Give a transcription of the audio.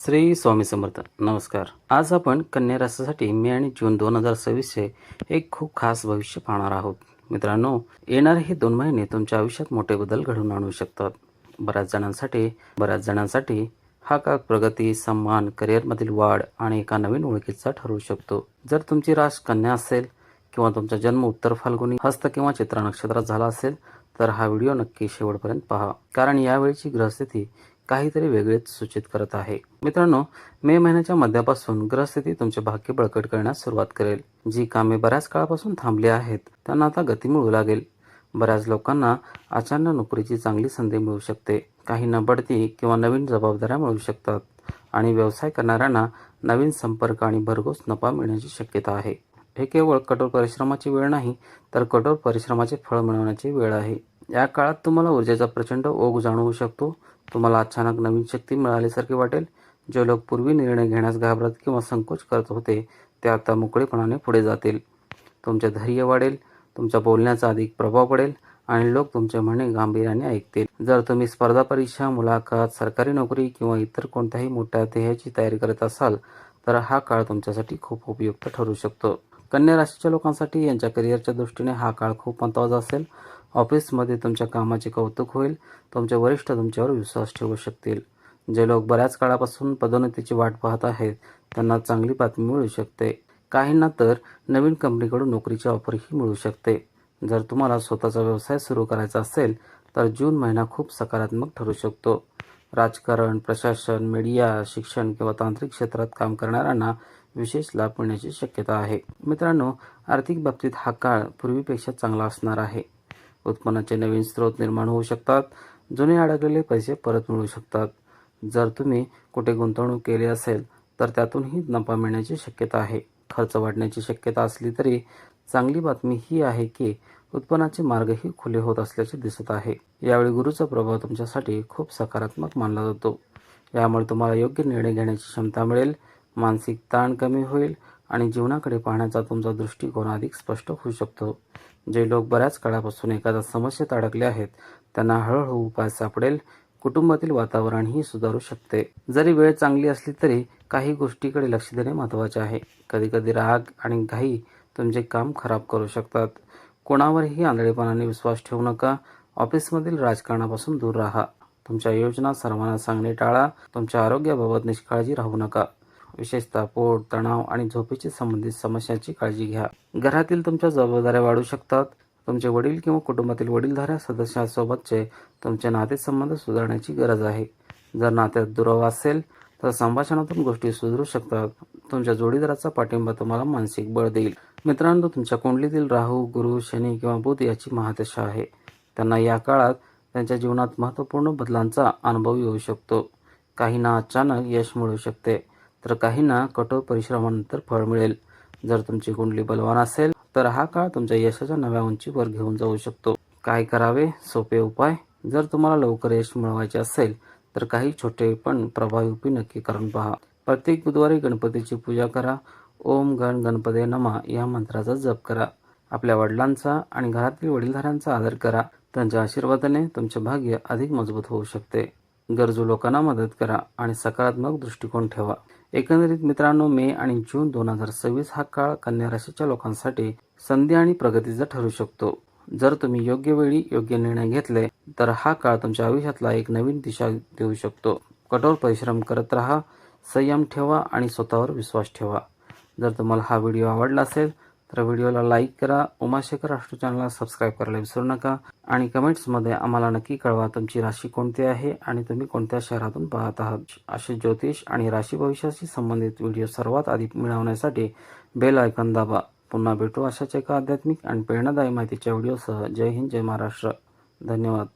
श्री स्वामी समर्थ. नमस्कार. आज आपण कन्या राशीसाठी मे आणि जून 2026चे एक खूप खास भविष्य पाहणार आहोत. मित्रांनो, येणारे हे 2 महिने तुमच्या आयुष्यात मोठे बदल घडवून आणू शकतात. बऱ्याच जणांसाठी हा काळ प्रगती, सन्मान, करिअरमधील वाढ आणि एका नवीन ओळखीचा ठरू शकतो. जर तुमची रास कन्या असेल किंवा तुमचा जन्म उत्तर फाल्गुनी, हस्त किंवा चित्रा नक्षत्रात झाला असेल तर हा व्हिडिओ नक्की शेवटपर्यंत पहा, कारण यावेळीची ग्रहस्थिती काहीतरी वेगळेच सूचित करत आहे. मित्रांनो, मे महिन्याच्या मध्यापासून ग्रहस्थिती तुमचे भाग्य बळकट करण्यास सुरुवात करेल. जी कामे बऱ्याच काळापासून थांबली आहेत त्यांना आता गती मिळू लागेल. बऱ्याच लोकांना अचानक नोकरीची चांगली संधी मिळू शकते. काहींना बढती किंवा नवीन जबाबदाऱ्या मिळू शकतात आणि व्यवसाय करणाऱ्यांना नवीन संपर्क आणि भरघोस नफा मिळण्याची शक्यता आहे. हे केवळ कठोर परिश्रमाची वेळ नाही, तर कठोर परिश्रमाचे फळ मिळवण्याची वेळ आहे. या काळात तुम्हाला ऊर्जेचा प्रचंड ओघ जाणवू शकतो. तुम्हाला अचानक नवीन शक्ती मिळाल्यासारखे वाटेल. जे लोक पूर्वी निर्णय घेण्यास घाबरत किंवा संकोच करत होते ते आता मोकळेपणाने पुढे जातील. तुमचे धैर्य वाढेल, तुमच्या बोलण्याचा अधिक प्रभाव पडेल आणि लोक तुमचे म्हणणे गांभीर्याने ऐकतील. जर तुम्ही स्पर्धा परीक्षा, मुलाखत, सरकारी नोकरी किंवा इतर कोणत्याही मोठ्या ध्येयाची तयारी करत असाल तर हा काळ तुमच्यासाठी खूप उपयुक्त ठरू शकतो. कन्या राशीच्या लोकांसाठी यांच्या करिअरच्या दृष्टीने हा काळ खूप महत्त्वाचा असेल. ऑफिसमध्ये तुमच्या कामाचे कौतुक होईल. तुमचे वरिष्ठ तुमच्यावर विश्वास ठेवू शकतील. जे लोक बऱ्याच काळापासून पदोन्नतीची वाट पाहत आहेत त्यांना चांगली बातमी मिळू शकते. काहींना तर नवीन कंपनीकडून नोकरीची ऑफरही मिळू शकते. जर तुम्हाला स्वतःचा व्यवसाय सुरू करायचा असेल तर जून महिना खूप सकारात्मक ठरू शकतो. राजकारण, प्रशासन, मीडिया, शिक्षण किंवा तांत्रिक क्षेत्रात काम करणाऱ्यांना विशेष लाभ मिळण्याची शक्यता आहे. मित्रांनो, आर्थिक बाबतीत हा काळ पूर्वीपेक्षा चांगला असणार आहे. उत्पन्नाचे नवीन स्रोत निर्माण होऊ शकतात. जुने अडकलेले पैसे परत मिळू शकतात. जर तुम्ही कुठे गुंतवणूक केली असेल तर त्यातूनही नफा मिळण्याची शक्यता आहे. खर्च वाढण्याची शक्यता असली तरी चांगली बातमी ही आहे की उत्पन्नाचे मार्गही खुले होत असल्याचे दिसत आहे. यावेळी गुरुचा प्रभाव तुमच्यासाठी खूप सकारात्मक मानला जातो. यामुळे तुम्हाला योग्य निर्णय घेण्याची क्षमता मिळेल. मानसिक ताण कमी होईल आणि जीवनाकडे पाहण्याचा तुमचा दृष्टिकोन अधिक स्पष्ट होऊ शकतो. जे लोक बऱ्याच काळापासून एखाद्या समस्येत अडकले आहेत त्यांना हळूहळू उपाय सापडेल. कुटुंबातील वातावरणही सुधारू शकते. जरी वेळ चांगली असली तरी काही गोष्टीकडे लक्ष देणे महत्त्वाचे आहे. कधीकधी राग आणि घाई तुमचे काम खराब करू शकतात. कोणावरही आंधळेपणाने विश्वास ठेवू नका. ऑफिसमधील राजकारणापासून दूर राहा. तुमच्या योजना सर्वांना सांगणे टाळा. तुमच्या आरोग्याबाबत निष्काळजी राहू नका. विशेषतः पोट, तणाव आणि झोपेशी संबंधित समस्यांची काळजी घ्या. घरातील तुमच्या जबाबदाऱ्या वाढू शकतात. तुमचे वडील किंवा कुटुंबातील वडीलधाऱ्या सदस्यांसोबतचे तुमचे नातेसंबंध सुधारण्याची गरज आहे. जर नात्यात दुरावा असेल तर संभाषणातून गोष्टी सुधारू शकतात. तुमच्या जोडीदाराचा पाठिंबा तुम्हाला मानसिक बळ देईल. मित्रांनो, तुमच्या कुंडलीतील राहू, गुरु, शनी किंवा बुध याची महादशा आहे. त्यांना या काळात त्यांच्या जीवनात महत्त्वपूर्ण बदलांचा अनुभव येऊ शकतो. काहींना अचानक यश मिळू शकते तर काहींना कठोर परिश्रमानंतर फळ मिळेल. जर तुमची कुंडली बलवान असेल तर हा काळ तुमच्या यशाच्या नव्या उंचीवर घेऊन जाऊ शकतो. काय करावे? सोपे उपाय. जर तुम्हाला लवकर यश मिळवायचे असेल तर काही छोटे पण प्रभावी उपाय नक्की करून पहा. प्रत्येक बुधवारी गणपतीची पूजा करा. ओम गण गणपते नमः या मंत्राचा जप करा. आपल्या वडिलांचा आणि घरातील वडीलधाऱ्यांचा आदर करा. त्यांच्या आशीर्वादाने तुमचे भाग्य अधिक मजबूत होऊ शकते. गरजू लोकांना मदत करा आणि सकारात्मक दृष्टिकोन ठेवा. एकंदरीत मित्रांनो, मे आणि जून 2026 हा काळ कन्या राशीच्या लोकांसाठी संधी आणि प्रगतीचा ठरू शकतो. जर तुम्ही योग्य वेळी योग्य निर्णय घेतले तर हा काळ तुमच्या आयुष्यातला एक नवीन दिशा देऊ शकतो. कठोर परिश्रम करत राहा, संयम ठेवा आणि स्वतःवर विश्वास ठेवा. जर तुम्हाला हा व्हिडिओ आवडला असेल तर व्हिडिओला लाईक करा. उमाशेखर राष्ट्र चॅनलला सबस्क्राईब करायला विसरू नका आणि कमेंट्समध्ये आम्हाला नक्की कळवा तुमची राशी कोणती आहे आणि तुम्ही कोणत्या शहरातून पाहत आहात. असे ज्योतिष आणि राशी भविष्याशी संबंधित व्हिडिओ सर्वात आधी मिळवण्यासाठी बेल आयकॉन दाबा. पुन्हा भेटू अशाच एका आध्यात्मिक आणि प्रेरणादायी माहितीच्या व्हिडिओसह. जय हिंद, जय महाराष्ट्र. धन्यवाद.